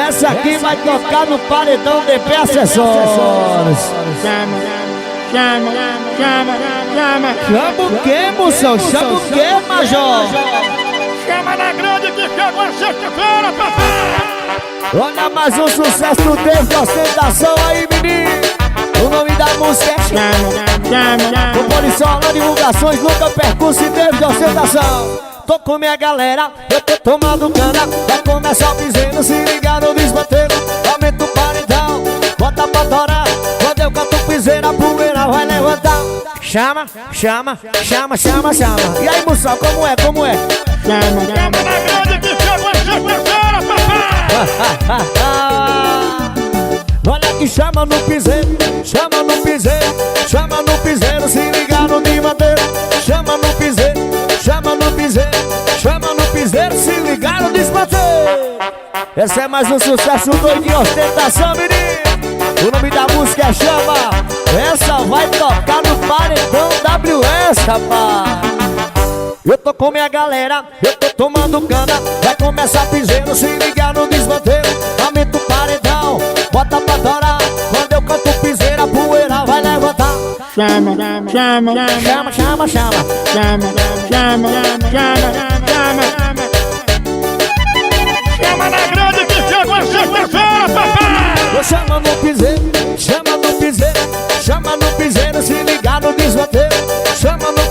Essa aqui vai tocar no paredão de acessórios. Chama. Chama o quê, moção? Chama o quê, major? Chama na grande que chegou a sexta-feira, papai! Olha mais um sucesso desde a ostentação aí, menino. O nome da música é Chama. O Policial lá, divulgações, nunca percurso e desde a ostentação. Tô com minha galera, eu tô tomando cana. Vai começar o piseiro, se ligar no desmanteiro. Aumenta o paredão, bota pra torar. Quando eu canto o piseiro, a poeira vai levantar. Chama. E aí, moção, como é? Chama na grande que chegou a sexta-feira, papai! Olha que chama no piseiro, se ligar no desmanteiro. Chama no piseiro, se ligar no desmanteiro. Esse é mais um sucesso doido de ostentação, menino. O nome da música é Chama. Essa vai tocar no paredão WS, rapaz. Eu tô com minha galera, eu tô tomando cana. Vai começar piseiro, se ligar no desmanteiro. Aumenta o paredão, bota pra torar. Quando eu canto piseiro, a poeira vai levantar. Chama na grande que chegou a sexta-feira, papai! Eu chama no piseiro, se ligar no desmanteiro. Chama no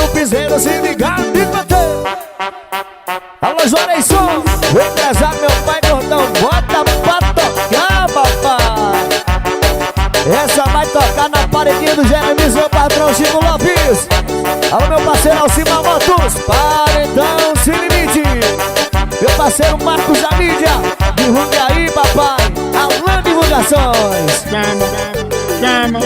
piseiro, se ligar no desmanteiro. Alô, Joreison, o empresário, meu pai gordão, bota pra tocar, papai. Essa vai tocar na paredinha do Jeremias, meu patrão Chico Lopes. Alô, meu parceiro Alcimar Motos, paredão sem limite. Meu parceiro Marcos da mídia, divulgue aí, papai. Alan Divulgações. Chama.